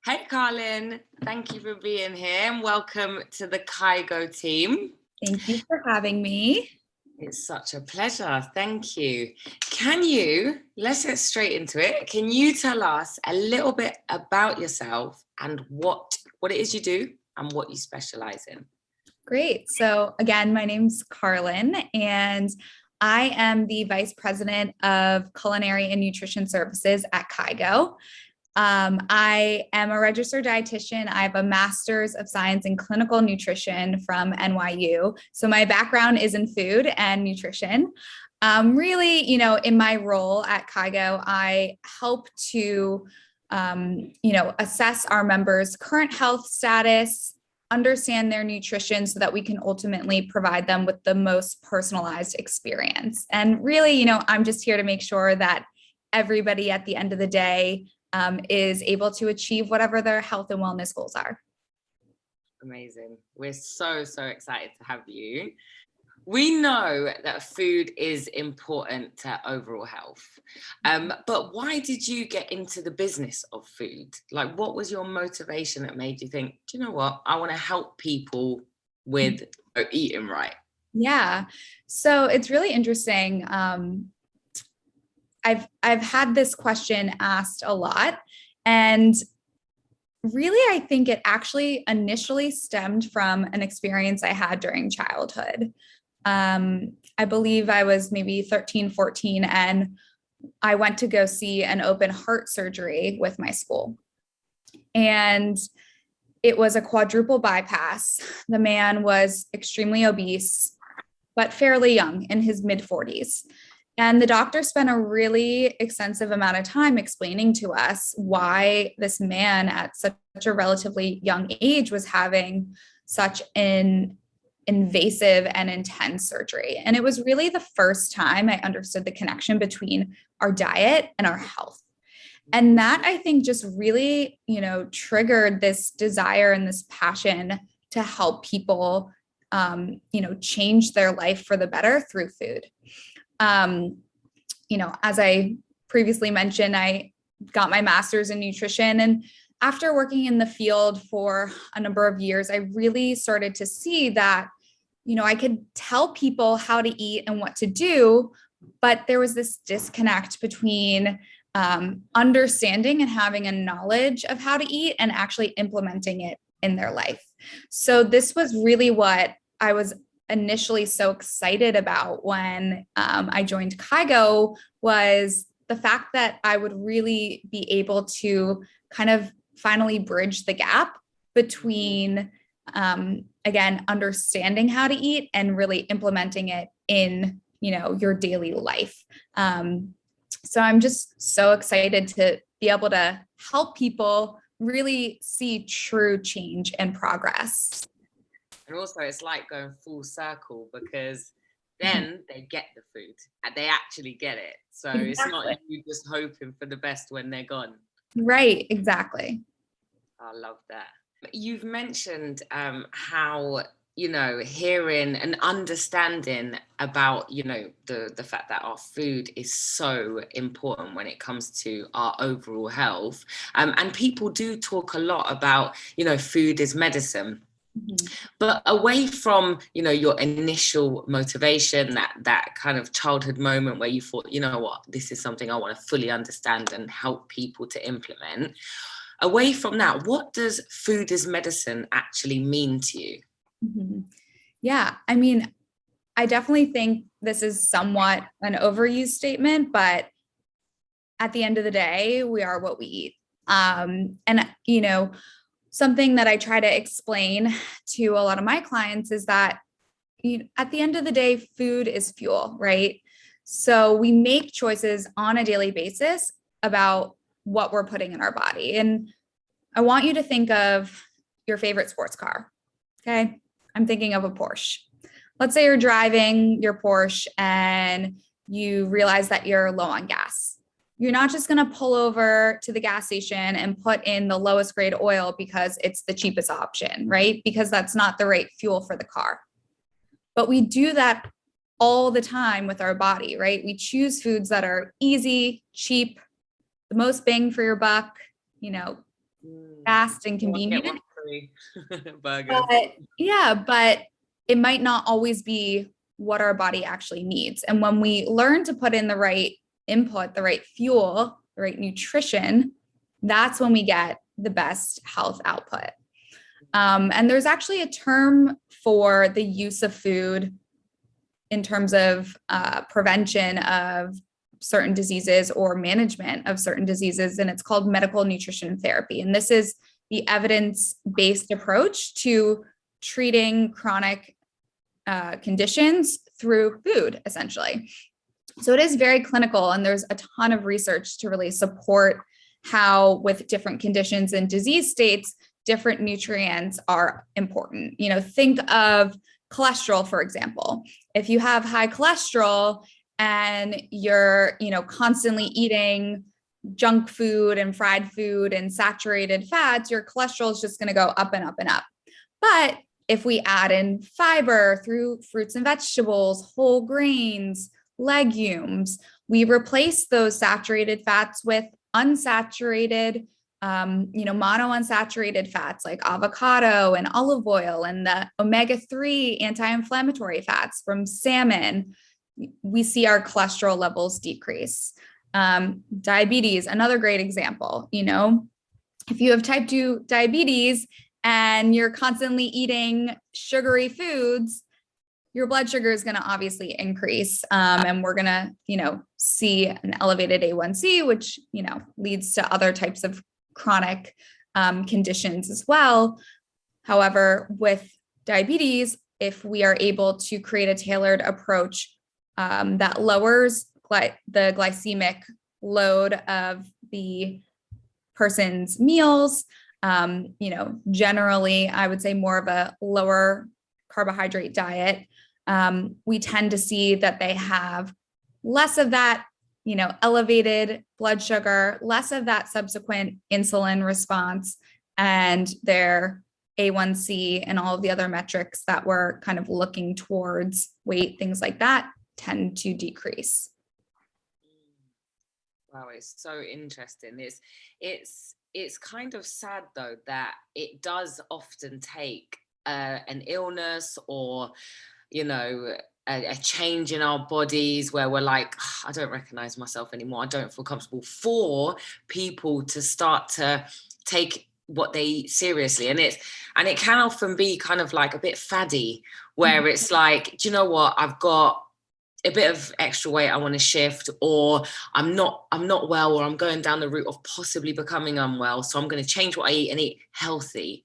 Hey, Carlyn. Thank you for being here and welcome to the Kaigo team. Thank you for having me. It's such a pleasure. Thank you. Let's get straight into it. Can you tell us a little bit about yourself and what it is you do and what you specialize in? Great. So again, my name's Carlyn, and I am the Vice President of Culinary and Nutrition Services at Kaigo. I am a registered dietitian. I have a Master's of Science in Clinical Nutrition from NYU. So my background is in food and nutrition. Really, in my role at Kaigo, I help to, assess our members' current health status, understand their nutrition so that we can ultimately provide them with the most personalized experience. And really, I'm just here to make sure that everybody at the end of the day is able to achieve whatever their health and wellness goals are. Amazing. We're so excited to have you. We know that food is important to overall health. But why did you get into the business of food? Like, what was your motivation that made you think, do you know what? I want to help people with eating right. Yeah. So it's really interesting. I've had this question asked a lot, and really, I think it actually initially stemmed from an experience I had during childhood. I believe I was maybe 13, 14, and I went to go see an open heart surgery with my school. And it was a quadruple bypass. The man was extremely obese, but fairly young, in his mid-40s. And the doctor spent a really extensive amount of time explaining to us why this man at such a relatively young age was having such an invasive and intense surgery. And it was really the first time I understood the connection between our diet and our health. And that, I think, just really, triggered this desire and this passion to help people, change their life for the better through food. As I previously mentioned, I got my master's in nutrition. And after working in the field for a number of years, I really started to see that, I could tell people how to eat and what to do, but there was this disconnect between understanding and having a knowledge of how to eat and actually implementing it in their life. So this was really what I was initially so excited about when I joined Kaigo, was the fact that I would really be able to kind of finally bridge the gap between, again, understanding how to eat and really implementing it in, your daily life. So I'm just so excited to be able to help people really see true change and progress. And also it's like going full circle, because then they get the food and they actually get it. So exactly. It's not you just hoping for the best when they're gone. Right, exactly. I love that. You've mentioned how, hearing and understanding about, the fact that our food is so important when it comes to our overall health. And people do talk a lot about, food is medicine. Mm-hmm. But away from, your initial motivation, that kind of childhood moment where you thought, you know what, this is something I want to fully understand and help people to implement. Away from that, what does food as medicine actually mean to you? Mm-hmm. Yeah, I mean, I definitely think this is somewhat an overused statement, but at the end of the day, we are what we eat. And, something that I try to explain to a lot of my clients is that at the end of the day, food is fuel, right? So we make choices on a daily basis about what we're putting in our body. And I want you to think of your favorite sports car. Okay. I'm thinking of a Porsche. Let's say you're driving your Porsche and you realize that you're low on gas. You're not just going to pull over to the gas station and put in the lowest grade oil because it's the cheapest option, right? Because that's not the right fuel for the car. But we do that all the time with our body, right? We choose foods that are easy, cheap, the most bang for your buck, fast and One get convenient. one free burgers. But yeah, but it might not always be what our body actually needs. And when we learn to put in the right input, the right fuel, the right nutrition, that's when we get the best health output. And there's actually a term for the use of food in terms of prevention of certain diseases or management of certain diseases, and it's called medical nutrition therapy. And this is the evidence-based approach to treating chronic conditions through food, essentially. So it is very clinical, and there's a ton of research to really support how, with different conditions and disease states, different nutrients are important. You know, think of cholesterol, for example. If you have high cholesterol and you're, you know, constantly eating junk food and fried food and saturated fats, your cholesterol is just going to go up and up and up. But if we add in fiber through fruits and vegetables, whole grains, legumes, we replace those saturated fats with unsaturated, monounsaturated fats like avocado and olive oil and the omega-3 anti-inflammatory fats from salmon, we see our cholesterol levels decrease. Diabetes, another great example. You know, if you have type 2 diabetes and you're constantly eating sugary foods, your blood sugar is going to obviously increase. And we're going to, see an elevated A1C, which, leads to other types of chronic conditions as well. However, with diabetes, if we are able to create a tailored approach that lowers the glycemic load of the person's meals, generally, I would say more of a lower carbohydrate diet, we tend to see that they have less of that, elevated blood sugar, less of that subsequent insulin response, and their A1C and all of the other metrics that we're kind of looking towards, weight, things like that, tend to decrease. Wow, it's so interesting. It's kind of sad though that it does often take an illness or a change in our bodies where we're like, I don't recognize myself anymore, I don't feel comfortable, for people to start to take what they eat seriously. And it can often be kind of like a bit faddy, where it's like, do you know what, I've got a bit of extra weight I want to shift, or I'm not well, or I'm going down the route of possibly becoming unwell, so I'm going to change what I eat and eat healthy.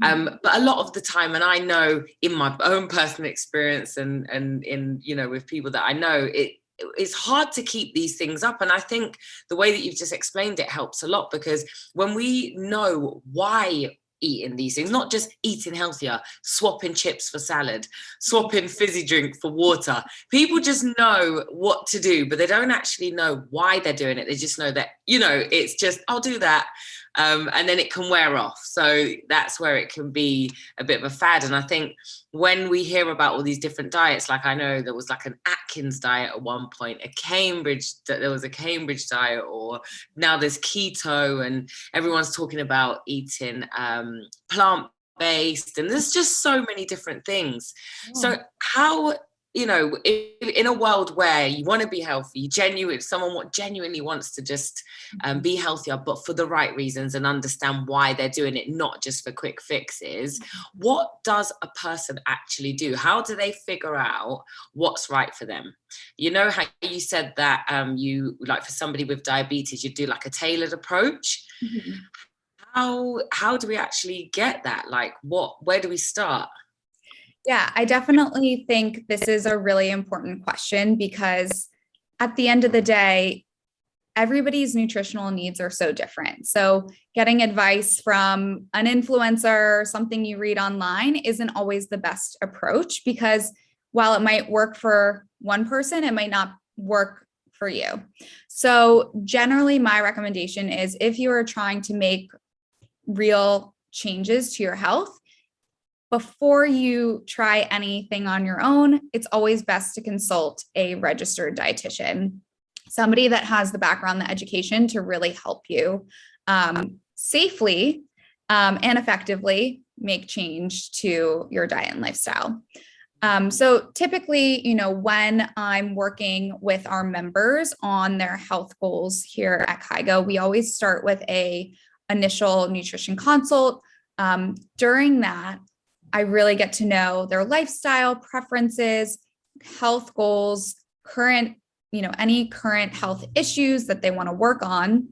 But a lot of the time, and I know in my own personal experience and in with people that I know, it's hard to keep these things up. And I think the way that you've just explained it helps a lot, because when we know why eating these things, not just eating healthier, swapping chips for salad, swapping fizzy drink for water, people just know what to do, but they don't actually know why they're doing it. They just know that, it's just, I'll do that. And then it can wear off. So that's where it can be a bit of a fad. And I think when we hear about all these different diets, like I know there was like an Atkins diet at one point, there was a Cambridge diet, or now there's keto, and everyone's talking about eating plant-based, and there's just so many different things. So how, in a world where you want to be healthy, someone genuinely wants to just be healthier, but for the right reasons, and understand why they're doing it, not just for quick fixes, what does a person actually do? How do they figure out what's right for them? You know how you said that you, like for somebody with diabetes, you do like a tailored approach. How do we actually get that? Like where do we start? Yeah, I definitely think this is a really important question, because at the end of the day, everybody's nutritional needs are so different. So getting advice from an influencer, something you read online, isn't always the best approach, because while it might work for one person, it might not work for you. So generally, my recommendation is, if you are trying to make real changes to your health, before you try anything on your own, it's always best to consult a registered dietitian, somebody that has the background, the education to really help you. safely and effectively make change to your diet and lifestyle. So typically, when I'm working with our members on their health goals here at Kaigo, we always start with a initial nutrition consult. During that, I really get to know their lifestyle preferences, health goals, any current health issues that they want to work on.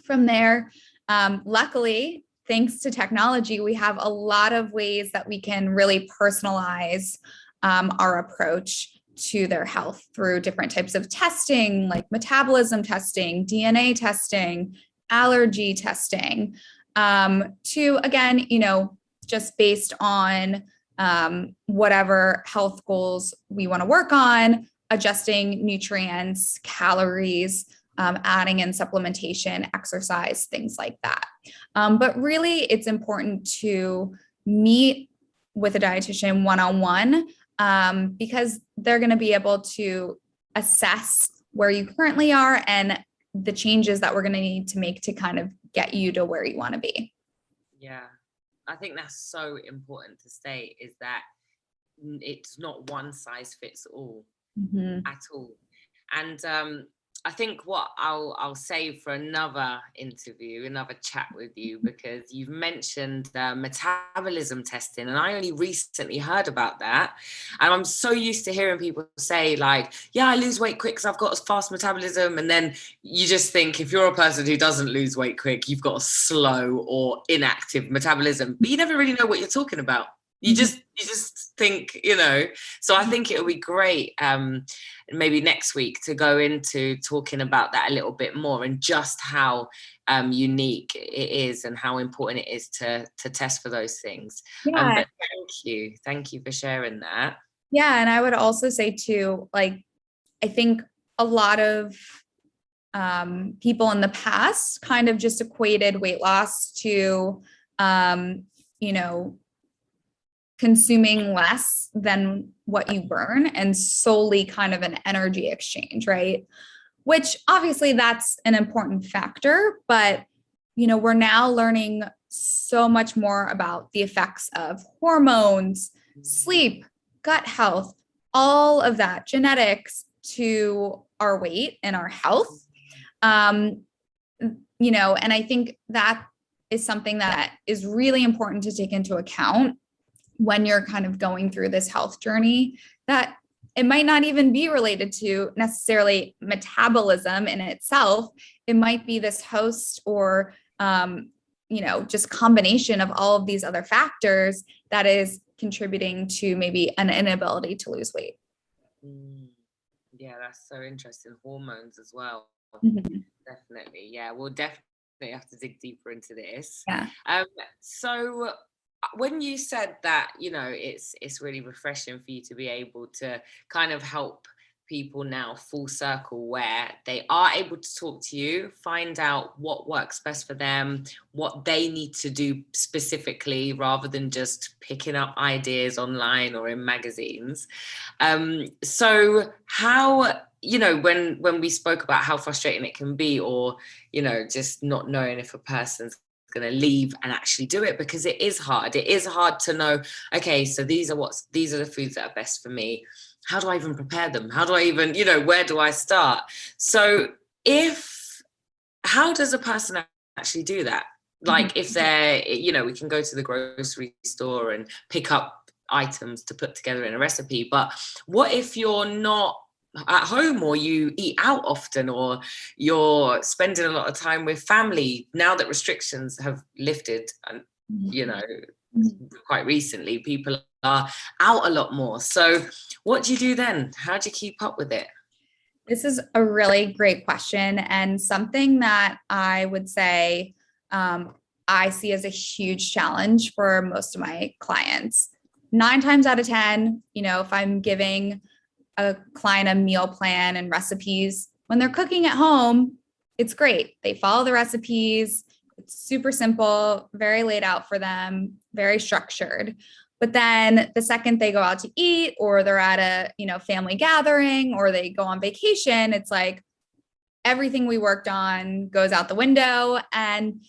From there, luckily, thanks to technology, we have a lot of ways that we can really personalize our approach to their health through different types of testing, like metabolism testing, DNA testing, allergy testing, to, again, just based on whatever health goals we want to work on, adjusting nutrients, calories, adding in supplementation, exercise, things like that. But really, it's important to meet with a dietitian one-on-one, because they're going to be able to assess where you currently are and the changes that we're going to need to make to kind of get you to where you want to be. Yeah. I think that's so important to state, is that it's not one size fits all at all. And I think what I'll save for another interview, another chat with you, because you've mentioned metabolism testing, and I only recently heard about that. And I'm so used to hearing people say, like, yeah, I lose weight quick because I've got a fast metabolism. And then you just think, if you're a person who doesn't lose weight quick, you've got a slow or inactive metabolism, but you never really know what you're talking about. You just think, so I think it'll be great maybe next week to go into talking about that a little bit more, and just how unique it is and how important it is to test for those things. Yeah. But thank you for sharing that. Yeah. And I would also say too, like, I think a lot of people in the past kind of just equated weight loss to, consuming less than what you burn, and solely kind of an energy exchange, right? Which obviously that's an important factor, but we're now learning so much more about the effects of hormones, sleep, gut health, all of that, genetics to our weight and our health. And I think that is something that is really important to take into account when you're kind of going through this health journey, that it might not even be related to necessarily metabolism in itself. It might be this host or, just combination of all of these other factors that is contributing to maybe an inability to lose weight. Yeah, that's so interesting. Hormones as well. Definitely. Yeah, we'll definitely have to dig deeper into this. Yeah. So when you said that, it's really refreshing for you to be able to kind of help people now full circle, where they are able to talk to you, find out what works best for them, what they need to do specifically, rather than just picking up ideas online or in magazines. So how, when we spoke about how frustrating it can be, or, just not knowing if a person's going to leave and actually do it, because it is hard to know, okay, so these are the foods that are best for me. How do I even prepare them? How do I even, where do I start? So how does a person actually do that? Like, if they're, we can go to the grocery store and pick up items to put together in a recipe, but what if you're not at home, or you eat out often, or you're spending a lot of time with family now that restrictions have lifted? And quite recently people are out a lot more. So what do you do then? How do you keep up with it? This is a really great question, and something that I would say I see as a huge challenge for most of my clients. 9 times out of 10, if I'm giving a client a meal plan and recipes, when they're cooking at home, it's great. They follow the recipes. It's super simple, very laid out for them, very structured. But then the second they go out to eat, or they're at a, family gathering, or they go on vacation, it's like everything we worked on goes out the window. And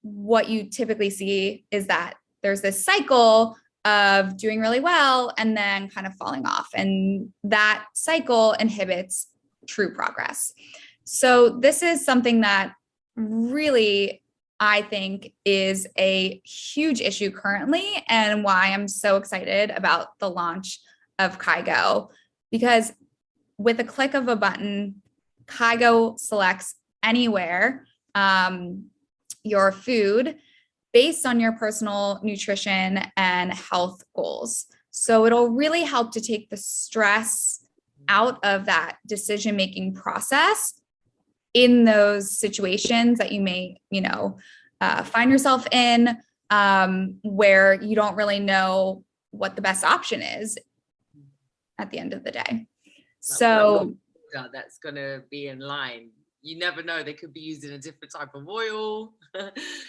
what you typically see is that there's this cycle of doing really well and then kind of falling off. And that cycle inhibits true progress. So this is something that really, I think, is a huge issue currently, and why I'm so excited about the launch of Kaigo, because with a click of a button, Kaigo selects anywhere your food based on your personal nutrition and health goals. So it'll really help to take the stress out of that decision-making process in those situations that you may, find yourself in, where you don't really know what the best option is at the end of the day. So that's going to be in line. You never know. They could be using a different type of oil.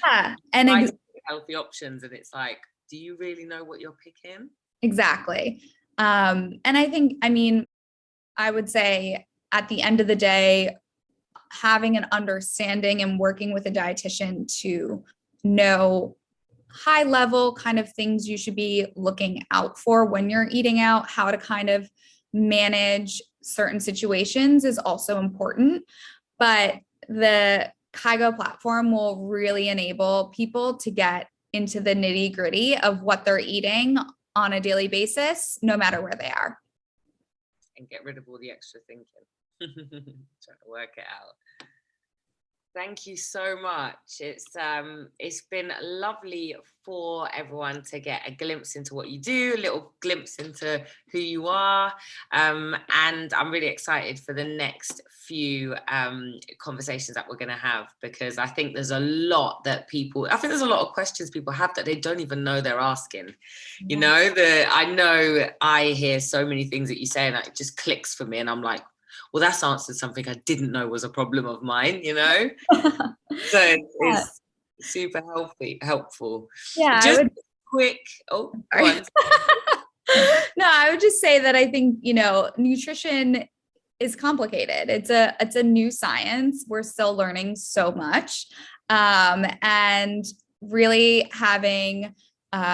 Yeah. And healthy options. And it's like, do you really know what you're picking? Exactly. And I would say at the end of the day, having an understanding and working with a dietitian to know high level kind of things you should be looking out for when you're eating out, how to kind of manage certain situations is also important. But the Kaigo platform will really enable people to get into the nitty gritty of what they're eating on a daily basis, no matter where they are. And get rid of all the extra thinking. Trying to work it out. Thank you so much. It's been lovely for everyone to get a glimpse into what you do, a little glimpse into who you are. And I'm really excited for the next few conversations that we're going to have, because I think there's a lot of questions people have that they don't even know they're asking. Yeah. I know I hear so many things that you say and it just clicks for me, and I'm like, well, that's answered something I didn't know was a problem of mine, So it's super helpful. Yeah. Just quick. Oh, go on. No, I would just say that I think, nutrition is complicated. It's a new science. We're still learning so much. And really having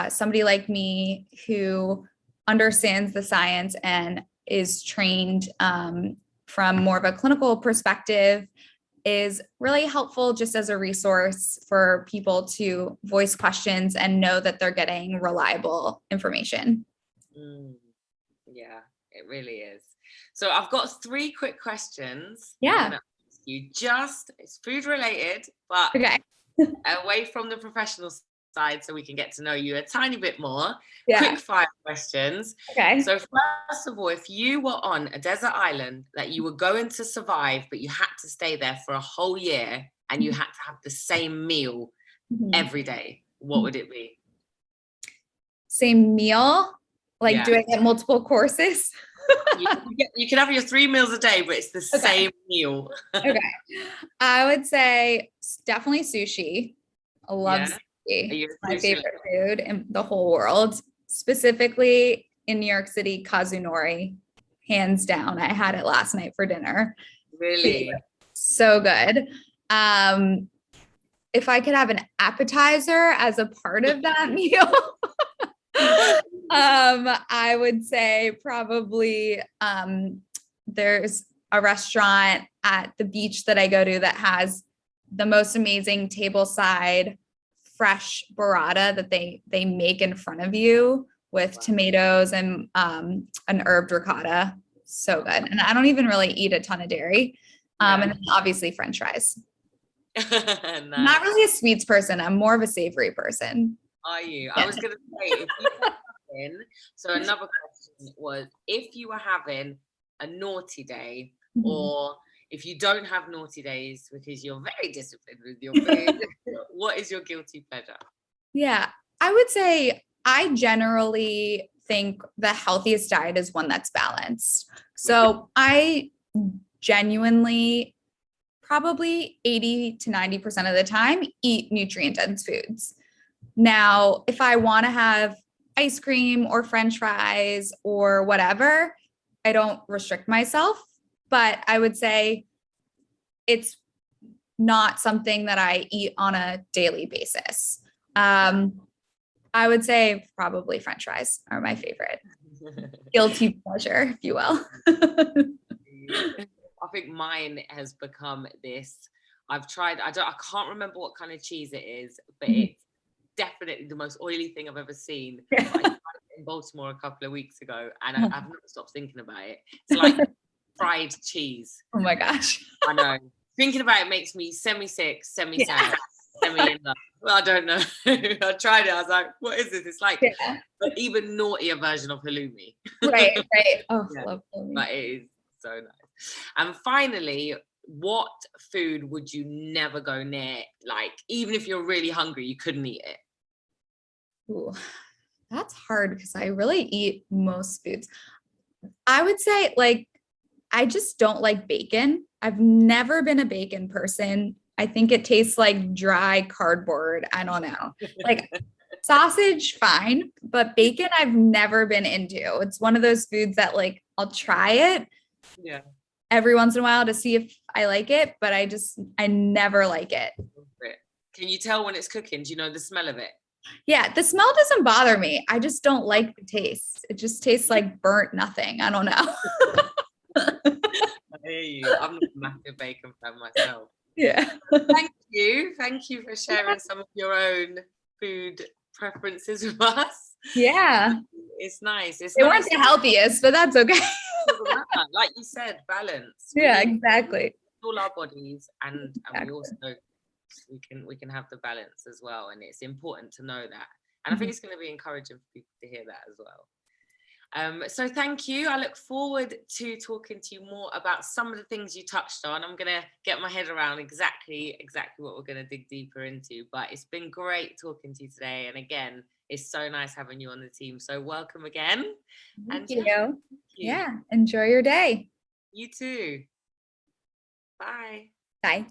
somebody like me who understands the science and is trained from more of a clinical perspective is really helpful, just as a resource for people to voice questions and know that they're getting reliable information. Yeah, it really is. So I've got 3 quick questions. Yeah. It's food related, but okay. Away from the professional side, so we can get to know you a tiny bit more. Yeah. Quick fire questions. Okay. So first of all, if you were on a desert island that you were going to survive, but you had to stay there for a whole year and you had to have the same meal every day, what would it be? Same meal? Like, do I get multiple courses? You can have your 3 meals a day, but it's the same meal. Okay. I would say definitely sushi. I love sushi. It's my favorite food in the whole world. Specifically in New York City, Kazunori, hands down. I had it last night for dinner. Really? So good. If I could have an appetizer as a part of that meal, I would say probably there's a restaurant at the beach that I go to that has the most amazing tableside fresh burrata that they make in front of you with tomatoes and an herb ricotta. So good. And I don't even really eat a ton of dairy. And then obviously French fries. Nice. I'm not really a sweets person. I'm more of a savory person. Are you? I was going to say, if you were having, so another question was, if you were having a naughty day, or if you don't have naughty days because you're very disciplined with your food, what is your guilty pleasure? Yeah, I would say I generally think the healthiest diet is one that's balanced. So I genuinely, probably 80 to 90% of the time, eat nutrient-dense foods. Now, if I want to have ice cream or French fries or whatever, I don't restrict myself, but I would say it's not something that I eat on a daily basis. I would say probably French fries are my favorite. Guilty pleasure, if you will. I think mine has become this. I've tried, I can't remember what kind of cheese it is, but it's definitely the most oily thing I've ever seen. I tried it in Baltimore a couple of weeks ago, and I've not stopped thinking about it. It's like fried cheese. Oh my gosh. I know. Thinking about it makes me semi-sick, semi-sad, semi-in love. Well, I don't know. I tried it. I was like, what is this? It's like an even naughtier version of halloumi. Right. Oh, yeah. love halloumi. But it is so nice. And finally, what food would you never go near? Like, even if you're really hungry, you couldn't eat it. Ooh, that's hard because I really eat most foods. I would say, like, I just don't like bacon. I've never been a bacon person. I think it tastes like dry cardboard. I don't know. Like sausage, fine, but bacon I've never been into. It's one of those foods that like I'll try it every once in a while to see if I like it, but I never like it. Can you tell when it's cooking? Do you know the smell of it? Yeah, the smell doesn't bother me. I just don't like the taste. It just tastes like burnt nothing. I don't know. I hear you. I'm not a massive bacon fan myself. Yeah. Thank you. Thank you for sharing some of your own food preferences with us. Yeah. It's nice. They weren't the healthiest, but that's okay. Like you said, balance. Yeah, exactly. All our bodies, and we also we can have the balance as well. And it's important to know that. And I think it's going to be encouraging for people to hear that as well. So thank you. I look forward to talking to you more about some of the things you touched on. I'm going to get my head around exactly what we're going to dig deeper into. But it's been great talking to you today. And again, it's so nice having you on the team. So welcome again. Thank you. Yeah. Enjoy your day. You too. Bye. Bye.